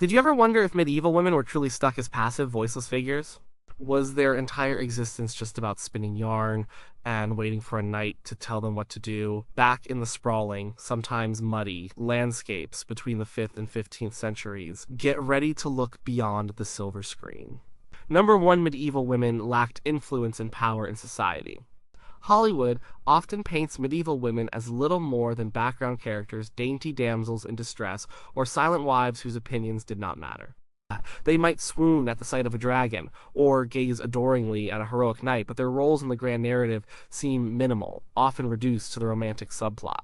Did you ever wonder if medieval women were truly stuck as passive, voiceless figures? Was their entire existence just about spinning yarn and waiting for a knight to tell them what to do? Back in the sprawling, sometimes muddy, landscapes between the 5th and 15th centuries, get ready to look beyond the silver screen. Number one, medieval women lacked influence and power in society. Hollywood often paints medieval women as little more than background characters, dainty damsels in distress, or silent wives whose opinions did not matter. They might swoon at the sight of a dragon, or gaze adoringly at a heroic knight, but their roles in the grand narrative seem minimal, often reduced to the romantic subplot.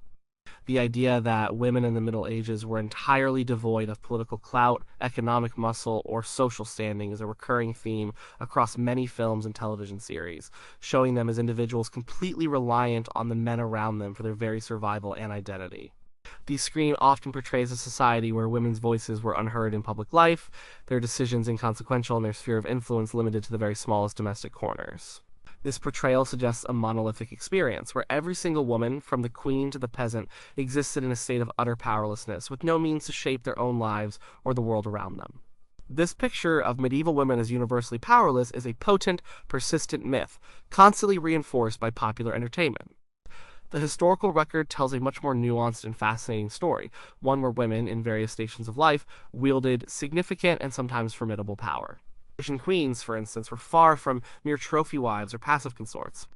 The idea that women in the Middle Ages were entirely devoid of political clout, economic muscle, or social standing is a recurring theme across many films and television series, showing them as individuals completely reliant on the men around them for their very survival and identity. The screen often portrays a society where women's voices were unheard in public life, their decisions inconsequential, and their sphere of influence limited to the very smallest domestic corners. This portrayal suggests a monolithic experience, where every single woman, from the queen to the peasant, existed in a state of utter powerlessness, with no means to shape their own lives or the world around them. This picture of medieval women as universally powerless is a potent, persistent myth, constantly reinforced by popular entertainment. The historical record tells a much more nuanced and fascinating story, one where women, in various stations of life, wielded significant and sometimes formidable power. Asian queens, for instance, were far from mere trophy wives or passive consorts.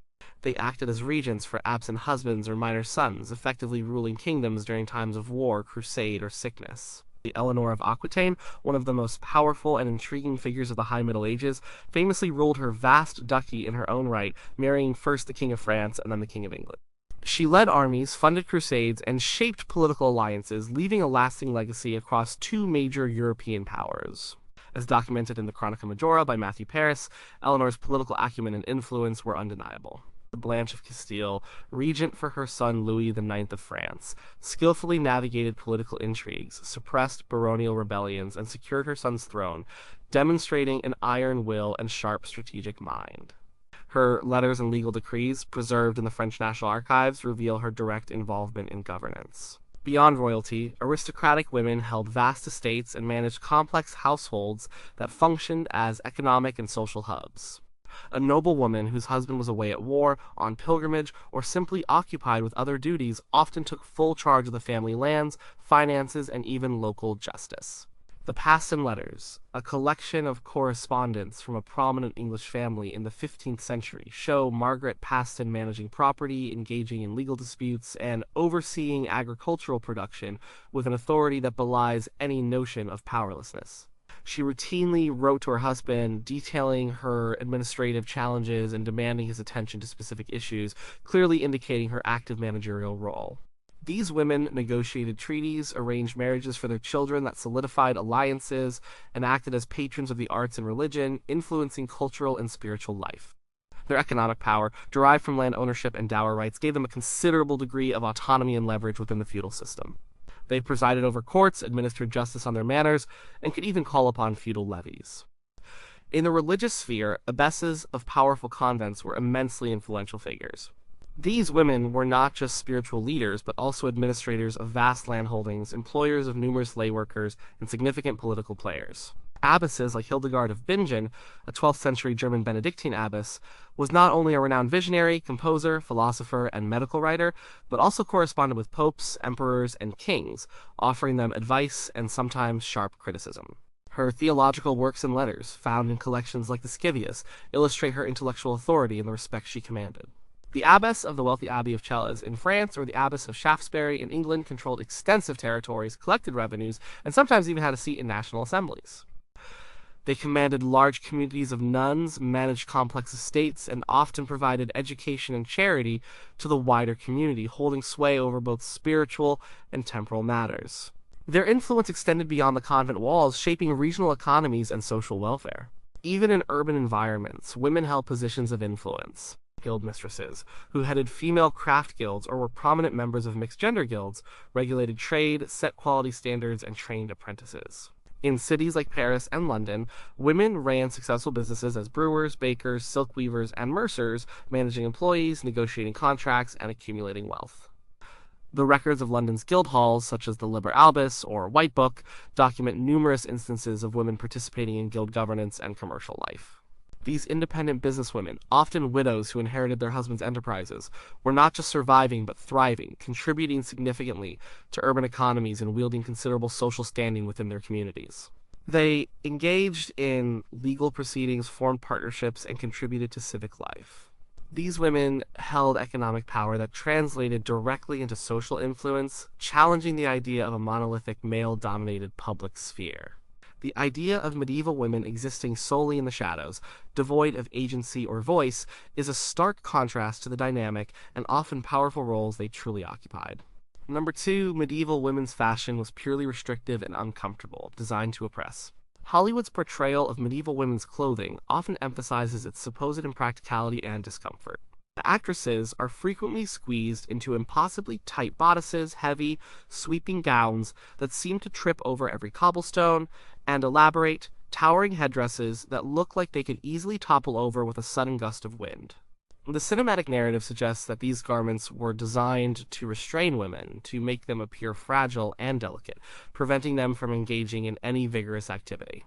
They acted as regents for absent husbands or minor sons, effectively ruling kingdoms during times of war, crusade, or sickness. Eleanor of Aquitaine, one of the most powerful and intriguing figures of the High Middle Ages, famously ruled her vast duchy in her own right, marrying first the King of France and then the King of England. She led armies, funded crusades, and shaped political alliances, leaving a lasting legacy across two major European powers. As documented in the Chronica Majora by Matthew Paris, Eleanor's political acumen and influence were undeniable. Blanche of Castile, regent for her son Louis IX of France, skillfully navigated political intrigues, suppressed baronial rebellions, and secured her son's throne, demonstrating an iron will and sharp strategic mind. Her letters and legal decrees, preserved in the French National Archives, reveal her direct involvement in governance. Beyond royalty, aristocratic women held vast estates and managed complex households that functioned as economic and social hubs. A noble woman whose husband was away at war, on pilgrimage, or simply occupied with other duties often took full charge of the family lands, finances, and even local justice. The Paston Letters, a collection of correspondence from a prominent English family in the 15th century, show Margaret Paston managing property, engaging in legal disputes, and overseeing agricultural production with an authority that belies any notion of powerlessness. She routinely wrote to her husband, detailing her administrative challenges and demanding his attention to specific issues, clearly indicating her active managerial role. These women negotiated treaties, arranged marriages for their children that solidified alliances, and acted as patrons of the arts and religion, influencing cultural and spiritual life. Their economic power, derived from land ownership and dower rights, gave them a considerable degree of autonomy and leverage within the feudal system. They presided over courts, administered justice on their manors, and could even call upon feudal levies. In the religious sphere, abbesses of powerful convents were immensely influential figures. These women were not just spiritual leaders, but also administrators of vast landholdings, employers of numerous lay workers, and significant political players. Abbesses like Hildegard of Bingen, a 12th century German Benedictine abbess, was not only a renowned visionary, composer, philosopher, and medical writer, but also corresponded with popes, emperors, and kings, offering them advice and sometimes sharp criticism. Her theological works and letters, found in collections like the Scivias, illustrate her intellectual authority and the respect she commanded. The abbess of the wealthy Abbey of Chelles in France or the abbess of Shaftesbury in England controlled extensive territories, collected revenues, and sometimes even had a seat in national assemblies. They commanded large communities of nuns, managed complex estates, and often provided education and charity to the wider community, holding sway over both spiritual and temporal matters. Their influence extended beyond the convent walls, shaping regional economies and social welfare. Even in urban environments, women held positions of influence. Guild mistresses, who headed female craft guilds or were prominent members of mixed-gender guilds, regulated trade, set quality standards, and trained apprentices. In cities like Paris and London, women ran successful businesses as brewers, bakers, silk weavers, and mercers, managing employees, negotiating contracts, and accumulating wealth. The records of London's guild halls, such as the Liber Albus or White Book, document numerous instances of women participating in guild governance and commercial life. These independent businesswomen, often widows who inherited their husbands' enterprises, were not just surviving but thriving, contributing significantly to urban economies and wielding considerable social standing within their communities. They engaged in legal proceedings, formed partnerships, and contributed to civic life. These women held economic power that translated directly into social influence, challenging the idea of a monolithic male-dominated public sphere. The idea of medieval women existing solely in the shadows, devoid of agency or voice, is a stark contrast to the dynamic and often powerful roles they truly occupied. Number 2, medieval women's fashion was purely restrictive and uncomfortable, designed to oppress. Hollywood's portrayal of medieval women's clothing often emphasizes its supposed impracticality and discomfort. The actresses are frequently squeezed into impossibly tight bodices, heavy, sweeping gowns that seem to trip over every cobblestone, and elaborate, towering headdresses that look like they could easily topple over with a sudden gust of wind. The cinematic narrative suggests that these garments were designed to restrain women, to make them appear fragile and delicate, preventing them from engaging in any vigorous activity.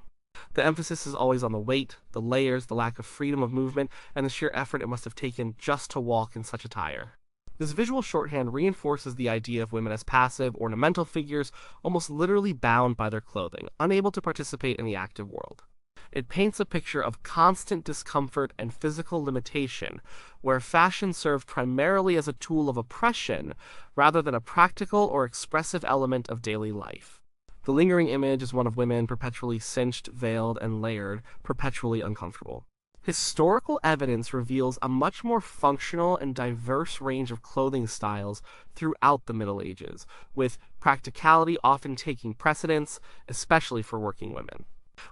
The emphasis is always on the weight, the layers, the lack of freedom of movement, and the sheer effort it must have taken just to walk in such attire. This visual shorthand reinforces the idea of women as passive, ornamental figures, almost literally bound by their clothing, unable to participate in the active world. It paints a picture of constant discomfort and physical limitation, where fashion served primarily as a tool of oppression rather than a practical or expressive element of daily life. The lingering image is one of women perpetually cinched, veiled, and layered, perpetually uncomfortable. Historical evidence reveals a much more functional and diverse range of clothing styles throughout the Middle Ages, with practicality often taking precedence, especially for working women.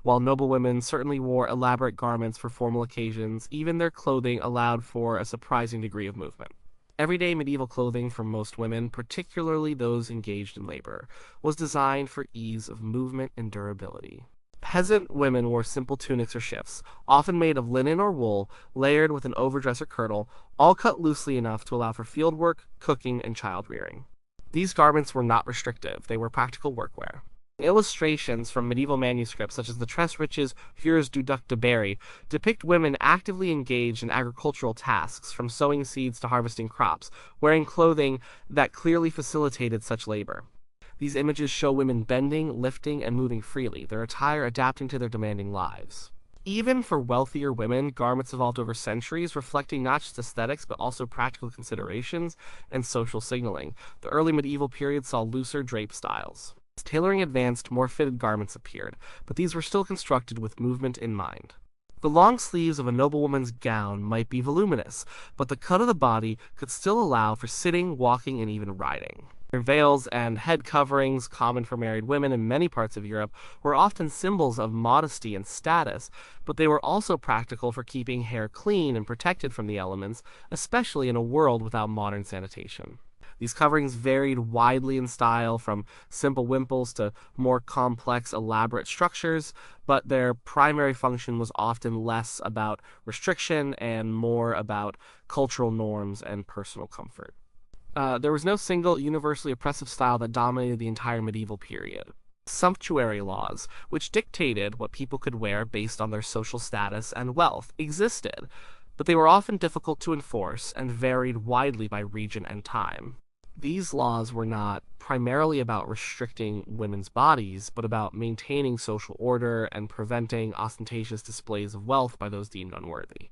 While noblewomen certainly wore elaborate garments for formal occasions, even their clothing allowed for a surprising degree of movement. Everyday medieval clothing for most women, particularly those engaged in labor, was designed for ease of movement and durability. Peasant women wore simple tunics or shifts, often made of linen or wool, layered with an overdress or kirtle, all cut loosely enough to allow for field work, cooking, and child-rearing. These garments were not restrictive, they were practical workwear. Illustrations from medieval manuscripts, such as the Tresrich's Heures du Duc de Berry, depict women actively engaged in agricultural tasks, from sowing seeds to harvesting crops, wearing clothing that clearly facilitated such labor. These images show women bending, lifting, and moving freely, their attire adapting to their demanding lives. Even for wealthier women, garments evolved over centuries, reflecting not just aesthetics but also practical considerations and social signaling. The early medieval period saw looser drape styles. As tailoring advanced, more fitted garments appeared, but these were still constructed with movement in mind. The long sleeves of a noblewoman's gown might be voluminous, but the cut of the body could still allow for sitting, walking, and even riding. Their veils and head coverings, common for married women in many parts of Europe, were often symbols of modesty and status, but they were also practical for keeping hair clean and protected from the elements, especially in a world without modern sanitation. These coverings varied widely in style, from simple wimples to more complex, elaborate structures, but their primary function was often less about restriction and more about cultural norms and personal comfort. There was no single, universally oppressive style that dominated the entire medieval period. Sumptuary laws, which dictated what people could wear based on their social status and wealth, existed, but they were often difficult to enforce and varied widely by region and time. These laws were not primarily about restricting women's bodies, but about maintaining social order and preventing ostentatious displays of wealth by those deemed unworthy.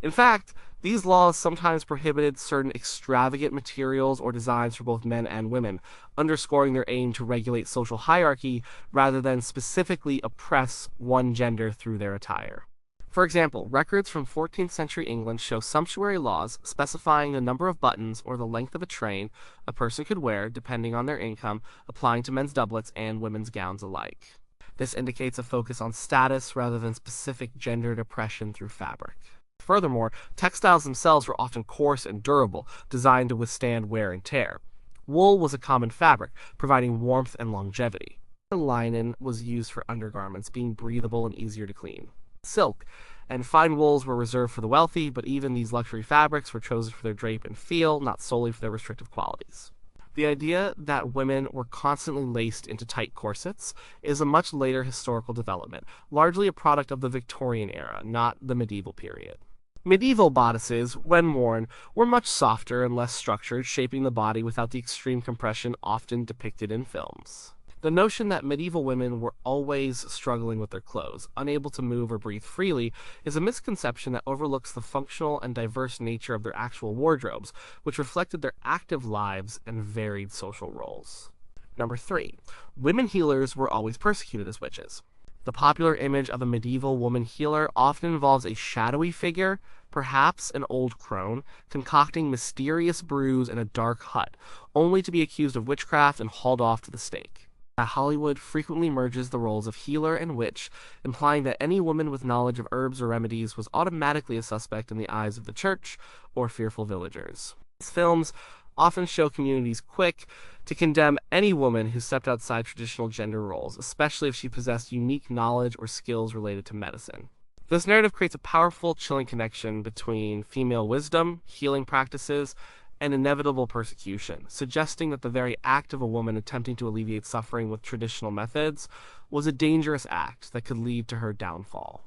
In fact, these laws sometimes prohibited certain extravagant materials or designs for both men and women, underscoring their aim to regulate social hierarchy rather than specifically oppress one gender through their attire. For example, records from 14th century England show sumptuary laws specifying the number of buttons or the length of a train a person could wear, depending on their income, applying to men's doublets and women's gowns alike. This indicates a focus on status rather than specific gendered oppression through fabric. Furthermore, textiles themselves were often coarse and durable, designed to withstand wear and tear. Wool was a common fabric, providing warmth and longevity. Linen was used for undergarments, being breathable and easier to clean. Silk and fine wools were reserved for the wealthy, but even these luxury fabrics were chosen for their drape and feel, not solely for their restrictive qualities. The idea that women were constantly laced into tight corsets is a much later historical development, largely a product of the Victorian era, not the medieval period. Medieval bodices, when worn, were much softer and less structured, shaping the body without the extreme compression often depicted in films. The notion that medieval women were always struggling with their clothes, unable to move or breathe freely, is a misconception that overlooks the functional and diverse nature of their actual wardrobes, which reflected their active lives and varied social roles. Number 3. Women healers were always persecuted as witches. The popular image of a medieval woman healer often involves a shadowy figure, perhaps an old crone, concocting mysterious brews in a dark hut, only to be accused of witchcraft and hauled off to the stake. Hollywood frequently merges the roles of healer and witch, implying that any woman with knowledge of herbs or remedies was automatically a suspect in the eyes of the church or fearful villagers. These films often show communities quick to condemn any woman who stepped outside traditional gender roles, especially if she possessed unique knowledge or skills related to medicine. This narrative creates a powerful, chilling connection between female wisdom, healing practices, and inevitable persecution, suggesting that the very act of a woman attempting to alleviate suffering with traditional methods was a dangerous act that could lead to her downfall.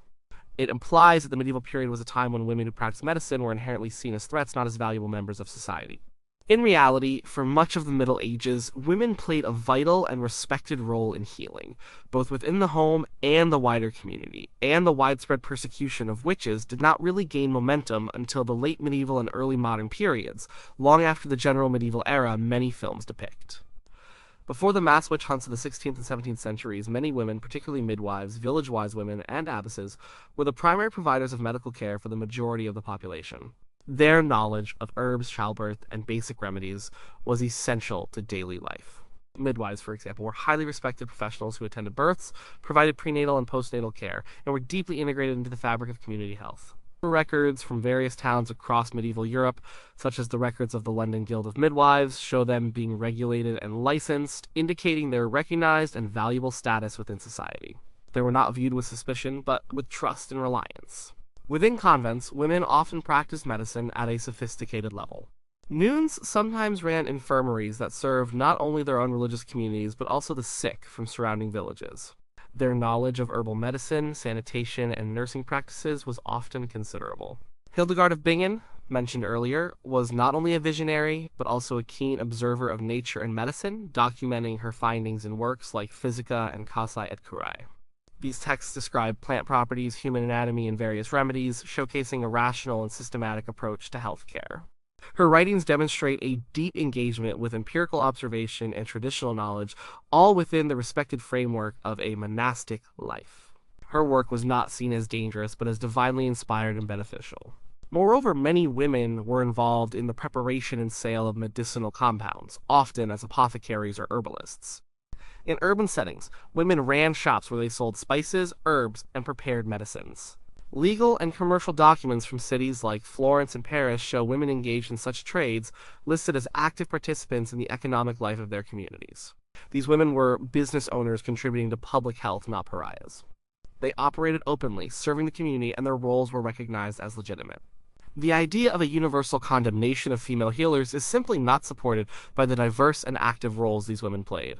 It implies that the medieval period was a time when women who practiced medicine were inherently seen as threats, not as valuable members of society. In reality, for much of the Middle Ages, women played a vital and respected role in healing, both within the home and the wider community, and the widespread persecution of witches did not really gain momentum until the late medieval and early modern periods, long after the general medieval era many films depict. Before the mass witch hunts of the 16th and 17th centuries, many women, particularly midwives, village-wise women, and abbesses, were the primary providers of medical care for the majority of the population. Their knowledge of herbs, childbirth, and basic remedies was essential to daily life. Midwives, for example, were highly respected professionals who attended births, provided prenatal and postnatal care, and were deeply integrated into the fabric of community health. Records from various towns across medieval Europe, such as the records of the London Guild of Midwives, show them being regulated and licensed, indicating their recognized and valuable status within society. They were not viewed with suspicion, but with trust and reliance. Within convents, women often practiced medicine at a sophisticated level. Nuns sometimes ran infirmaries that served not only their own religious communities, but also the sick from surrounding villages. Their knowledge of herbal medicine, sanitation, and nursing practices was often considerable. Hildegard of Bingen, mentioned earlier, was not only a visionary, but also a keen observer of nature and medicine, documenting her findings in works like Physica and Causae et Curae. These texts describe plant properties, human anatomy, and various remedies, showcasing a rational and systematic approach to healthcare. Her writings demonstrate a deep engagement with empirical observation and traditional knowledge, all within the respected framework of a monastic life. Her work was not seen as dangerous, but as divinely inspired and beneficial. Moreover, many women were involved in the preparation and sale of medicinal compounds, often as apothecaries or herbalists. In urban settings, women ran shops where they sold spices, herbs, and prepared medicines. Legal and commercial documents from cities like Florence and Paris show women engaged in such trades listed as active participants in the economic life of their communities. These women were business owners contributing to public health, not pariahs. They operated openly, serving the community, and their roles were recognized as legitimate. The idea of a universal condemnation of female healers is simply not supported by the diverse and active roles these women played.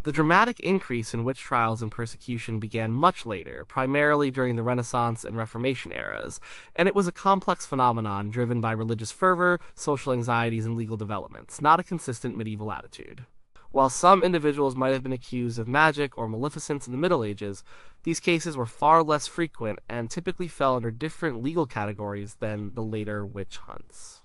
The dramatic increase in witch trials and persecution began much later, primarily during the Renaissance and Reformation eras, and it was a complex phenomenon driven by religious fervor, social anxieties, and legal developments, not a consistent medieval attitude. While some individuals might have been accused of magic or maleficence in the Middle Ages, these cases were far less frequent and typically fell under different legal categories than the later witch hunts.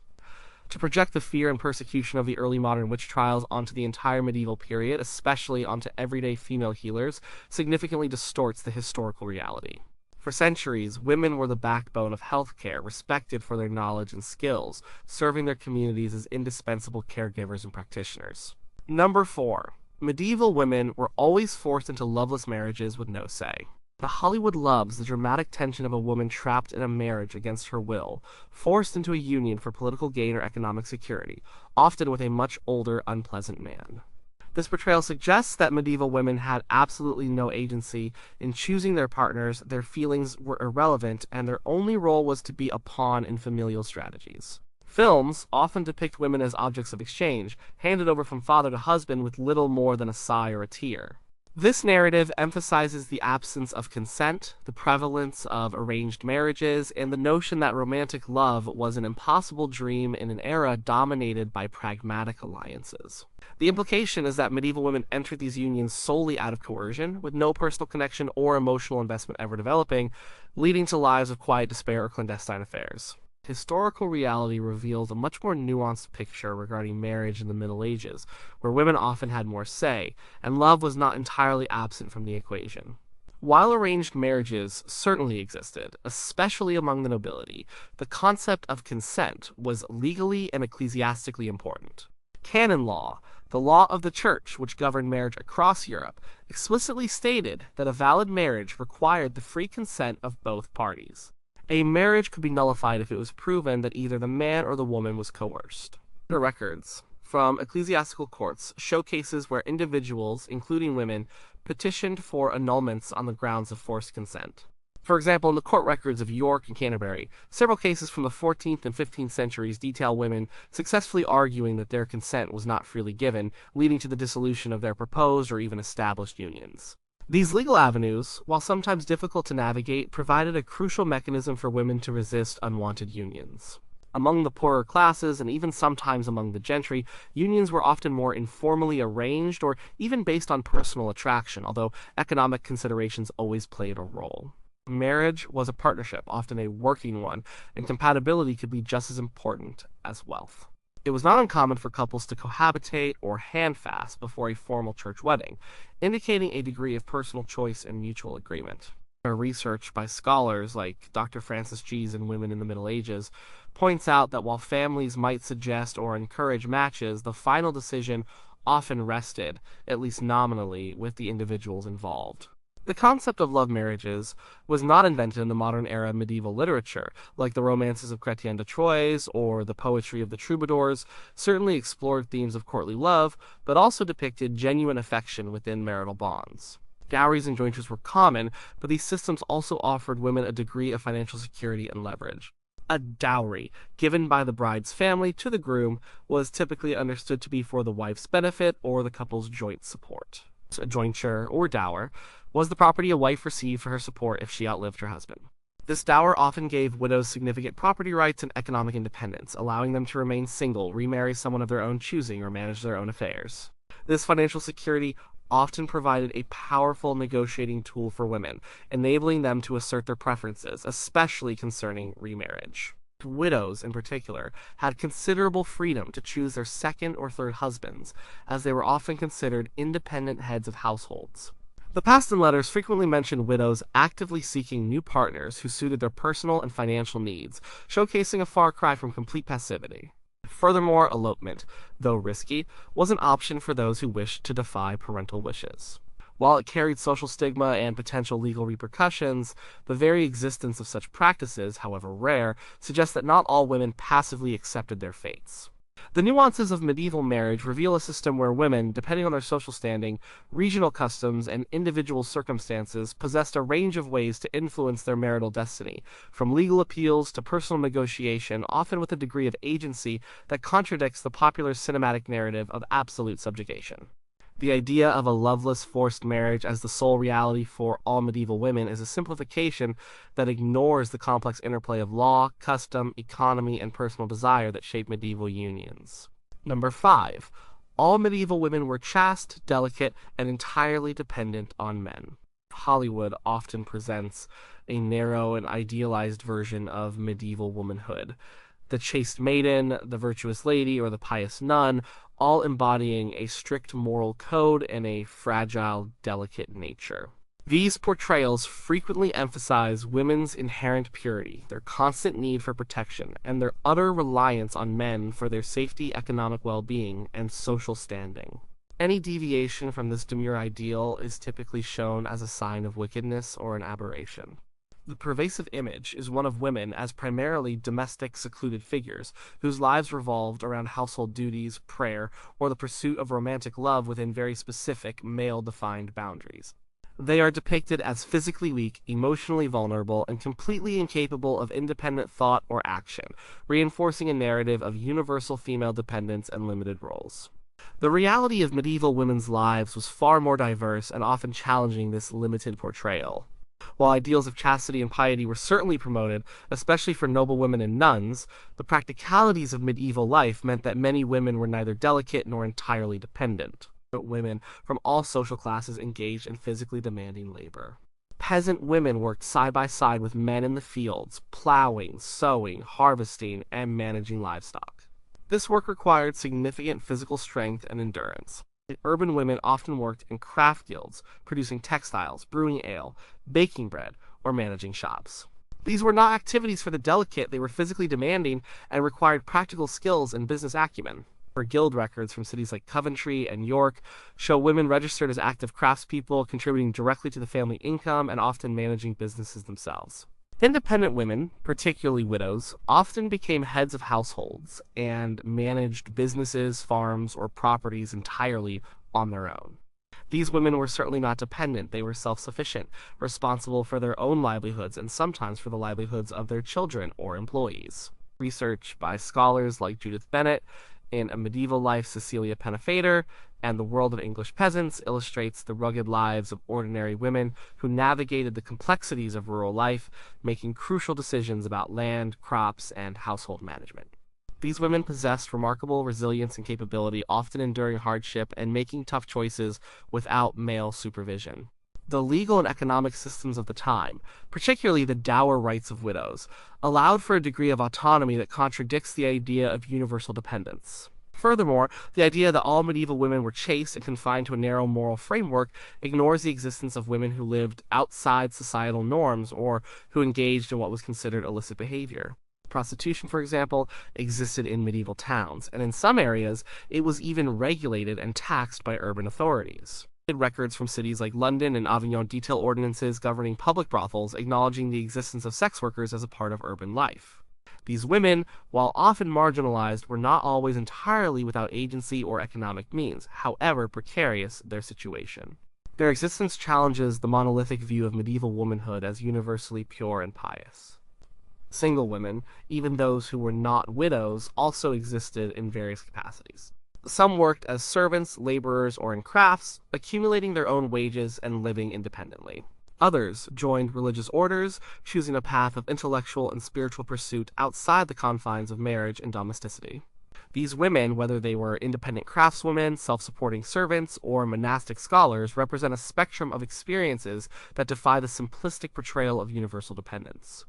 To project the fear and persecution of the early modern witch trials onto the entire medieval period, especially onto everyday female healers, significantly distorts the historical reality. For centuries, women were the backbone of healthcare, respected for their knowledge and skills, serving their communities as indispensable caregivers and practitioners. Number 4. Medieval women were always forced into loveless marriages with no say. Hollywood loves the dramatic tension of a woman trapped in a marriage against her will, forced into a union for political gain or economic security, often with a much older, unpleasant man. This portrayal suggests that medieval women had absolutely no agency in choosing their partners, their feelings were irrelevant, and their only role was to be a pawn in familial strategies. Films often depict women as objects of exchange, handed over from father to husband with little more than a sigh or a tear. This narrative emphasizes the absence of consent, the prevalence of arranged marriages, and the notion that romantic love was an impossible dream in an era dominated by pragmatic alliances. The implication is that medieval women entered these unions solely out of coercion, with no personal connection or emotional investment ever developing, leading to lives of quiet despair or clandestine affairs. Historical reality reveals a much more nuanced picture regarding marriage in the Middle Ages, where women often had more say, and love was not entirely absent from the equation. While arranged marriages certainly existed, especially among the nobility, the concept of consent was legally and ecclesiastically important. Canon law, the law of the Church which governed marriage across Europe, explicitly stated that a valid marriage required the free consent of both parties. A marriage could be nullified if it was proven that either the man or the woman was coerced. The records from ecclesiastical courts show cases where individuals, including women, petitioned for annulments on the grounds of forced consent. For example, in the court records of York and Canterbury, several cases from the 14th and 15th centuries detail women successfully arguing that their consent was not freely given, leading to the dissolution of their proposed or even established unions. These legal avenues, while sometimes difficult to navigate, provided a crucial mechanism for women to resist unwanted unions. Among the poorer classes, and even sometimes among the gentry, unions were often more informally arranged or even based on personal attraction, although economic considerations always played a role. Marriage was a partnership, often a working one, and compatibility could be just as important as wealth. It was not uncommon for couples to cohabitate or handfast before a formal church wedding, indicating a degree of personal choice and mutual agreement. Research by scholars like Dr. Francis Gies in Women in the Middle Ages points out that while families might suggest or encourage matches, the final decision often rested, at least nominally, with the individuals involved. The concept of love marriages was not invented in the modern era medieval literature, like the romances of Chrétien de Troyes or the poetry of the troubadours, certainly explored themes of courtly love, but also depicted genuine affection within marital bonds. Dowries and jointures were common, but these systems also offered women a degree of financial security and leverage. A dowry, given by the bride's family to the groom, was typically understood to be for the wife's benefit or the couple's joint support. A jointure, or dower, was the property a wife received for her support if she outlived her husband. This dower often gave widows significant property rights and economic independence, allowing them to remain single, remarry someone of their own choosing, or manage their own affairs. This financial security often provided a powerful negotiating tool for women, enabling them to assert their preferences, especially concerning remarriage. Widows, in particular, had considerable freedom to choose their second or third husbands, as they were often considered independent heads of households. The Paston letters frequently mention widows actively seeking new partners who suited their personal and financial needs, showcasing a far cry from complete passivity. Furthermore, elopement, though risky, was an option for those who wished to defy parental wishes. While it carried social stigma and potential legal repercussions, the very existence of such practices, however rare, suggests that not all women passively accepted their fates. The nuances of medieval marriage reveal a system where women, depending on their social standing, regional customs, and individual circumstances, possessed a range of ways to influence their marital destiny, from legal appeals to personal negotiation, often with a degree of agency that contradicts the popular cinematic narrative of absolute subjugation. The idea of a loveless forced marriage as the sole reality for all medieval women is a simplification that ignores the complex interplay of law, custom, economy, and personal desire that shape medieval unions. Number 5. All medieval women were chaste, delicate, and entirely dependent on men. Hollywood often presents a narrow and idealized version of medieval womanhood. The chaste maiden, the virtuous lady, or the pious nun, all embodying a strict moral code and a fragile, delicate nature. These portrayals frequently emphasize women's inherent purity, their constant need for protection, and their utter reliance on men for their safety, economic well-being, and social standing. Any deviation from this demure ideal is typically shown as a sign of wickedness or an aberration. The pervasive image is one of women as primarily domestic, secluded figures, whose lives revolved around household duties, prayer, or the pursuit of romantic love within very specific, male-defined boundaries. They are depicted as physically weak, emotionally vulnerable, and completely incapable of independent thought or action, reinforcing a narrative of universal female dependence and limited roles. The reality of medieval women's lives was far more diverse and often challenging this limited portrayal. While ideals of chastity and piety were certainly promoted, especially for noble women and nuns, the practicalities of medieval life meant that many women were neither delicate nor entirely dependent. Women from all social classes engaged in physically demanding labor. Peasant women worked side by side with men in the fields, plowing, sowing, harvesting, and managing livestock. This work required significant physical strength and endurance. Urban women often worked in craft guilds, producing textiles, brewing ale, baking bread, or managing shops. These were not activities for the delicate, they were physically demanding and required practical skills and business acumen. Guild records from cities like Coventry and York show women registered as active craftspeople, contributing directly to the family income and often managing businesses themselves. Independent women, particularly widows, often became heads of households and managed businesses, farms, or properties entirely on their own. These women were certainly not dependent, they were self-sufficient, responsible for their own livelihoods and sometimes for the livelihoods of their children or employees. Research by scholars like Judith Bennett in A Medieval Life, Cecilia Pennefader, and The World of English Peasants illustrates the rugged lives of ordinary women who navigated the complexities of rural life, making crucial decisions about land, crops, and household management. These women possessed remarkable resilience and capability, often enduring hardship and making tough choices without male supervision. The legal and economic systems of the time, particularly the dower rights of widows, allowed for a degree of autonomy that contradicts the idea of universal dependence. Furthermore, the idea that all medieval women were chaste and confined to a narrow moral framework ignores the existence of women who lived outside societal norms or who engaged in what was considered illicit behavior. Prostitution, for example, existed in medieval towns, and in some areas, it was even regulated and taxed by urban authorities. Records from cities like London and Avignon detail ordinances governing public brothels, acknowledging the existence of sex workers as a part of urban life. These women, while often marginalized, were not always entirely without agency or economic means, however precarious their situation. Their existence challenges the monolithic view of medieval womanhood as universally pure and pious. Single women, even those who were not widows, also existed in various capacities. Some worked as servants, laborers, or in crafts, accumulating their own wages and living independently. Others joined religious orders, choosing a path of intellectual and spiritual pursuit outside the confines of marriage and domesticity. These women, whether they were independent craftswomen, self-supporting servants, or monastic scholars, represent a spectrum of experiences that defy the simplistic portrayal of universal dependence.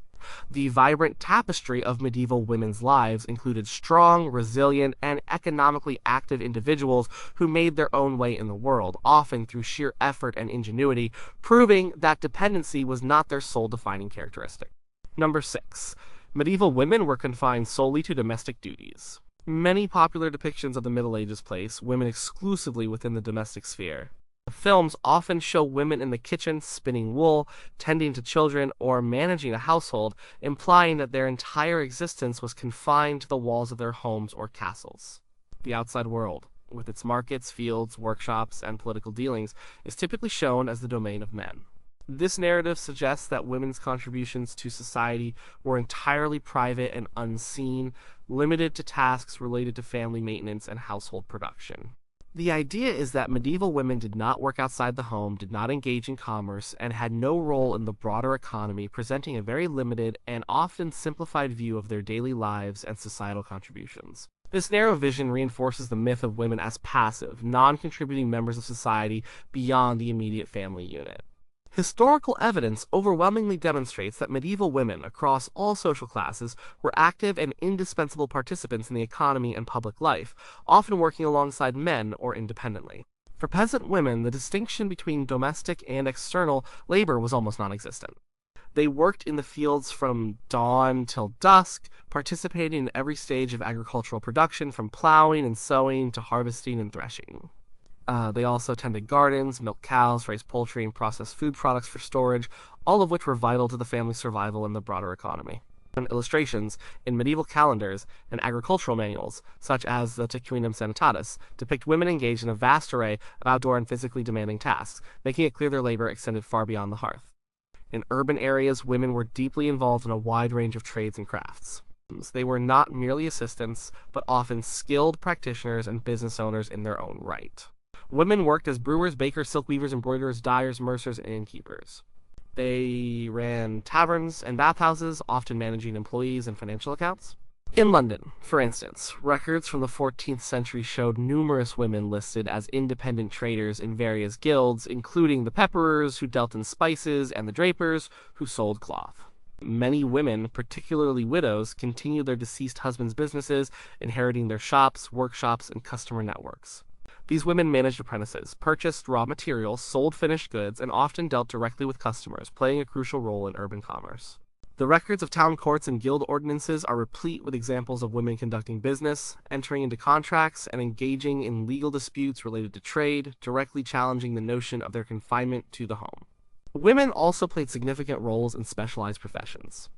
The vibrant tapestry of medieval women's lives included strong, resilient, and economically active individuals who made their own way in the world, often through sheer effort and ingenuity, proving that dependency was not their sole defining characteristic. Number 6. Medieval women were confined solely to domestic duties. Many popular depictions of the Middle Ages place women exclusively within the domestic sphere. Films often show women in the kitchen spinning wool, tending to children, or managing a household, implying that their entire existence was confined to the walls of their homes or castles. The outside world, with its markets, fields, workshops, and political dealings, is typically shown as the domain of men. This narrative suggests that women's contributions to society were entirely private and unseen, limited to tasks related to family maintenance and household production. The idea is that medieval women did not work outside the home, did not engage in commerce, and had no role in the broader economy, presenting a very limited and often simplified view of their daily lives and societal contributions. This narrow vision reinforces the myth of women as passive, non-contributing members of society beyond the immediate family unit. Historical evidence overwhelmingly demonstrates that medieval women across all social classes were active and indispensable participants in the economy and public life, often working alongside men or independently. For peasant women, the distinction between domestic and external labor was almost non-existent. They worked in the fields from dawn till dusk, participating in every stage of agricultural production, from plowing and sowing to harvesting and threshing. They also tended gardens, milked cows, raised poultry, and processed food products for storage, all of which were vital to the family's survival and the broader economy. And illustrations in medieval calendars and agricultural manuals, such as the Tequinum Sanitatis, depict women engaged in a vast array of outdoor and physically demanding tasks, making it clear their labor extended far beyond the hearth. In urban areas, women were deeply involved in a wide range of trades and crafts. They were not merely assistants, but often skilled practitioners and business owners in their own right. Women worked as brewers, bakers, silk weavers, embroiderers, dyers, mercers, and innkeepers. They ran taverns and bathhouses, often managing employees and financial accounts. In London, for instance, records from the 14th century showed numerous women listed as independent traders in various guilds, including the pepperers, who dealt in spices, and the drapers, who sold cloth. Many women, particularly widows, continued their deceased husbands' businesses, inheriting their shops, workshops, and customer networks. These women managed apprentices, purchased raw materials, sold finished goods, and often dealt directly with customers, playing a crucial role in urban commerce. The records of town courts and guild ordinances are replete with examples of women conducting business, entering into contracts, and engaging in legal disputes related to trade, directly challenging the notion of their confinement to the home. Women also played significant roles in specialized professions.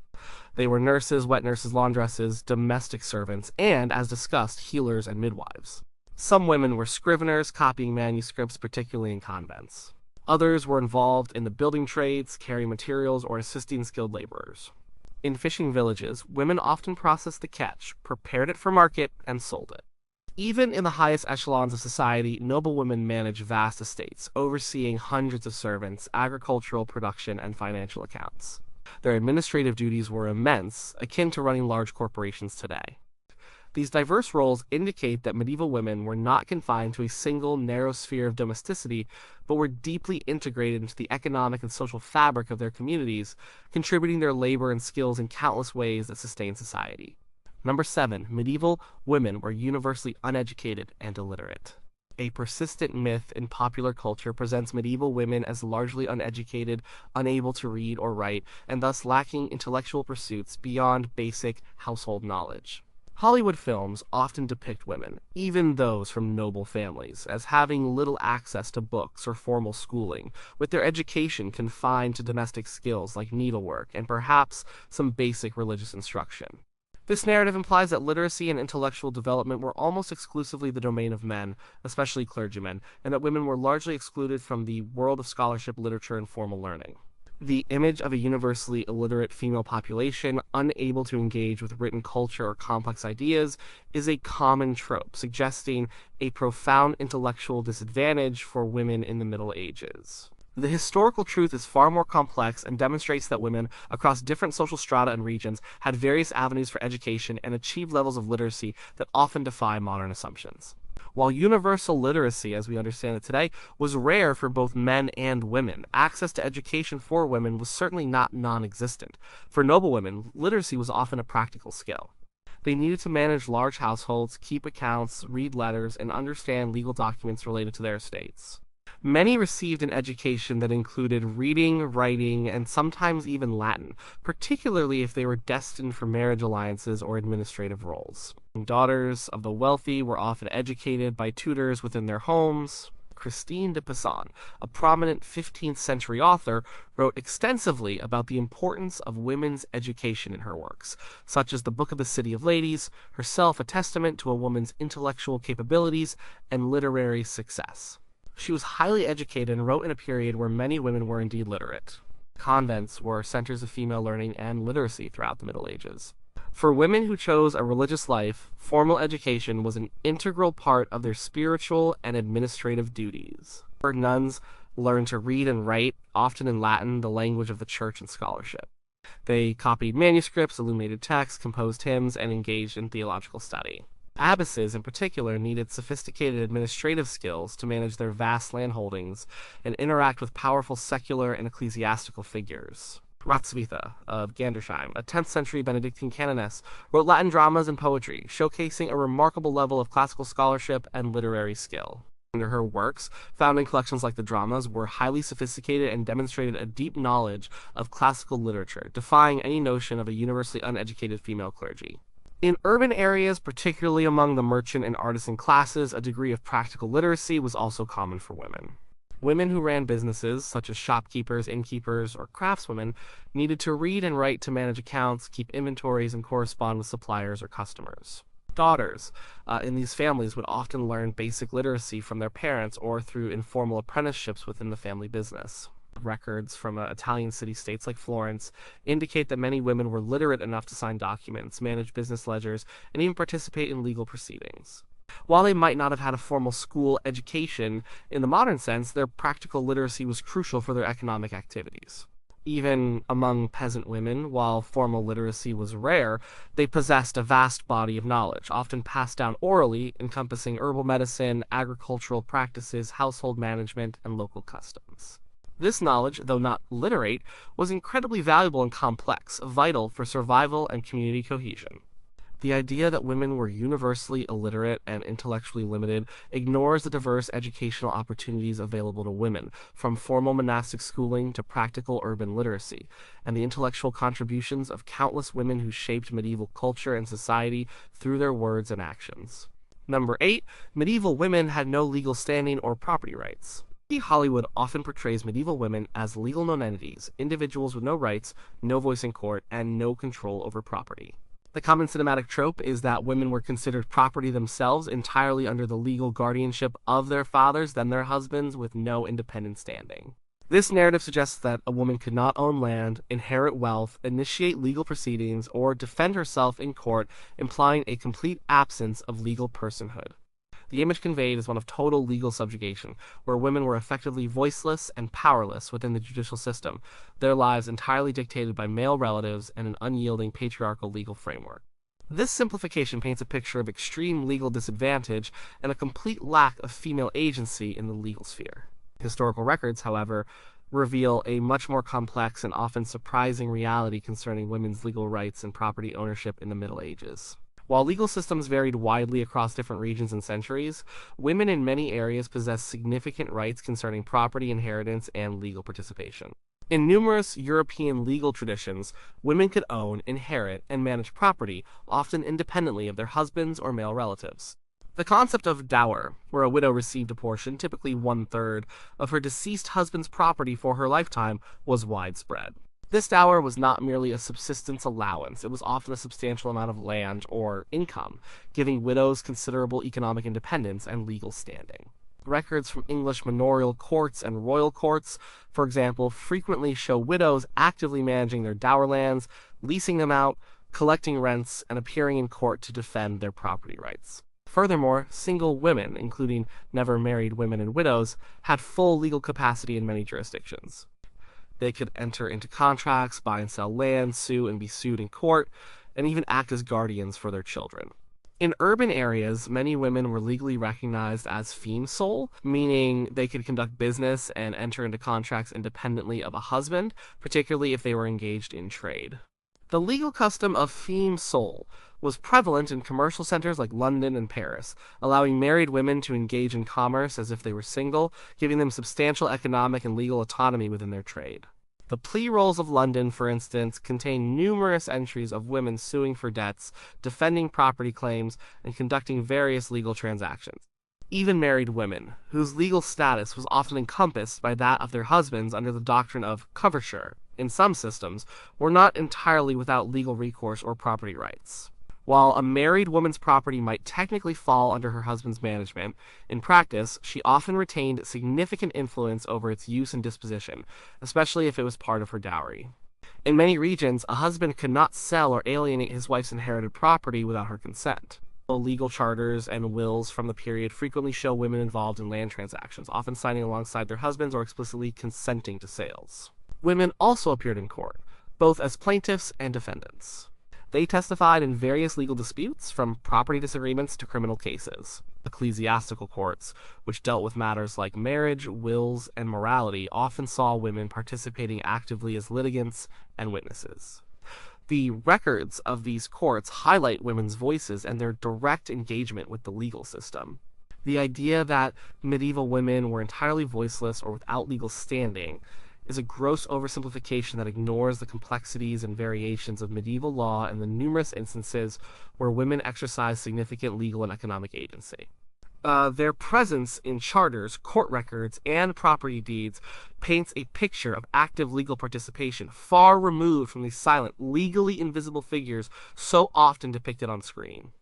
They were nurses, wet nurses, laundresses, domestic servants, and, as discussed, healers and midwives. Some women were scriveners, copying manuscripts, particularly in convents. Others were involved in the building trades, carrying materials, or assisting skilled laborers. In fishing villages, women often processed the catch, prepared it for market, and sold it. Even in the highest echelons of society, noblewomen managed vast estates, overseeing hundreds of servants, agricultural production, and financial accounts. Their administrative duties were immense, akin to running large corporations today. These diverse roles indicate that medieval women were not confined to a single narrow sphere of domesticity, but were deeply integrated into the economic and social fabric of their communities, contributing their labor and skills in countless ways that sustain society. Number 7. Medieval women were universally uneducated and illiterate. A persistent myth in popular culture presents medieval women as largely uneducated, unable to read or write, and thus lacking intellectual pursuits beyond basic household knowledge. Hollywood films often depict women, even those from noble families, as having little access to books or formal schooling, with their education confined to domestic skills like needlework and perhaps some basic religious instruction. This narrative implies that literacy and intellectual development were almost exclusively the domain of men, especially clergymen, and that women were largely excluded from the world of scholarship, literature, and formal learning. The image of a universally illiterate female population, unable to engage with written culture or complex ideas, is a common trope, suggesting a profound intellectual disadvantage for women in the Middle Ages. The historical truth is far more complex and demonstrates that women across different social strata and regions had various avenues for education and achieved levels of literacy that often defy modern assumptions. While universal literacy, as we understand it today, was rare for both men and women, access to education for women was certainly not non-existent. For noblewomen, literacy was often a practical skill. They needed to manage large households, keep accounts, read letters, and understand legal documents related to their estates. Many received an education that included reading, writing, and sometimes even Latin, particularly if they were destined for marriage alliances or administrative roles. Daughters of the wealthy were often educated by tutors within their homes. Christine de Pizan, a prominent 15th century author, wrote extensively about the importance of women's education in her works, such as the Book of the City of Ladies, herself a testament to a woman's intellectual capabilities and literary success. She was highly educated and wrote in a period where many women were indeed literate. Convents were centers of female learning and literacy throughout the Middle Ages. For women who chose a religious life, formal education was an integral part of their spiritual and administrative duties. Her nuns learned to read and write, often in Latin, the language of the church and scholarship. They copied manuscripts, illuminated texts, composed hymns, and engaged in theological study. Abbesses, in particular, needed sophisticated administrative skills to manage their vast landholdings and interact with powerful secular and ecclesiastical figures. Ratsvitha of Gandersheim, a 10th century Benedictine canoness, wrote Latin dramas and poetry, showcasing a remarkable level of classical scholarship and literary skill. Her works, found in collections like the dramas, were highly sophisticated and demonstrated a deep knowledge of classical literature, defying any notion of a universally uneducated female clergy. In urban areas, particularly among the merchant and artisan classes, a degree of practical literacy was also common for women. Women who ran businesses, such as shopkeepers, innkeepers, or craftswomen, needed to read and write to manage accounts, keep inventories, and correspond with suppliers or customers. Daughters in these families would often learn basic literacy from their parents or through informal apprenticeships within the family business. Records from Italian city-states like Florence indicate that many women were literate enough to sign documents, manage business ledgers, and even participate in legal proceedings. While they might not have had a formal school education in the modern sense, their practical literacy was crucial for their economic activities. Even among peasant women, while formal literacy was rare, they possessed a vast body of knowledge, often passed down orally, encompassing herbal medicine, agricultural practices, household management, and local customs. This knowledge, though not literate, was incredibly valuable and complex, vital for survival and community cohesion. The idea that women were universally illiterate and intellectually limited ignores the diverse educational opportunities available to women, from formal monastic schooling to practical urban literacy, and the intellectual contributions of countless women who shaped medieval culture and society through their words and actions. Number 8. Medieval women had no legal standing or property rights. Hollywood often portrays medieval women as legal nonentities, individuals with no rights, no voice in court, and no control over property. The common cinematic trope is that women were considered property themselves, entirely under the legal guardianship of their fathers, then their husbands, with no independent standing. This narrative suggests that a woman could not own land, inherit wealth, initiate legal proceedings, or defend herself in court, implying a complete absence of legal personhood. The image conveyed is one of total legal subjugation, where women were effectively voiceless and powerless within the judicial system, their lives entirely dictated by male relatives and an unyielding patriarchal legal framework. This simplification paints a picture of extreme legal disadvantage and a complete lack of female agency in the legal sphere. Historical records, however, reveal a much more complex and often surprising reality concerning women's legal rights and property ownership in the Middle Ages. While legal systems varied widely across different regions and centuries, women in many areas possessed significant rights concerning property inheritance and legal participation. In numerous European legal traditions, women could own, inherit, and manage property, often independently of their husbands or male relatives. The concept of dower, where a widow received a portion, typically 1/3, of her deceased husband's property for her lifetime, was widespread. This dower was not merely a subsistence allowance, it was often a substantial amount of land or income, giving widows considerable economic independence and legal standing. Records from English manorial courts and royal courts, for example, frequently show widows actively managing their dower lands, leasing them out, collecting rents, and appearing in court to defend their property rights. Furthermore, single women, including never married women and widows, had full legal capacity in many jurisdictions. They could enter into contracts, buy and sell land, sue and be sued in court, and even act as guardians for their children. In urban areas, many women were legally recognized as feme sole, meaning they could conduct business and enter into contracts independently of a husband, particularly if they were engaged in trade. The legal custom of feme sole was prevalent in commercial centers like London and Paris, allowing married women to engage in commerce as if they were single, giving them substantial economic and legal autonomy within their trade. The plea rolls of London, for instance, contain numerous entries of women suing for debts, defending property claims, and conducting various legal transactions. Even married women, whose legal status was often encompassed by that of their husbands under the doctrine of coverture, in some systems, were not entirely without legal recourse or property rights. While a married woman's property might technically fall under her husband's management, in practice, she often retained significant influence over its use and disposition, especially if it was part of her dowry. In many regions, a husband could not sell or alienate his wife's inherited property without her consent. Legal charters and wills from the period frequently show women involved in land transactions, often signing alongside their husbands or explicitly consenting to sales. Women also appeared in court, both as plaintiffs and defendants. They testified in various legal disputes, from property disagreements to criminal cases. Ecclesiastical courts, which dealt with matters like marriage, wills, and morality, often saw women participating actively as litigants and witnesses. The records of these courts highlight women's voices and their direct engagement with the legal system. The idea that medieval women were entirely voiceless or without legal standing is a gross oversimplification that ignores the complexities and variations of medieval law and the numerous instances where women exercised significant legal and economic agency. Their presence in charters, court records, and property deeds paints a picture of active legal participation, far removed from the silent, legally invisible figures so often depicted on screen.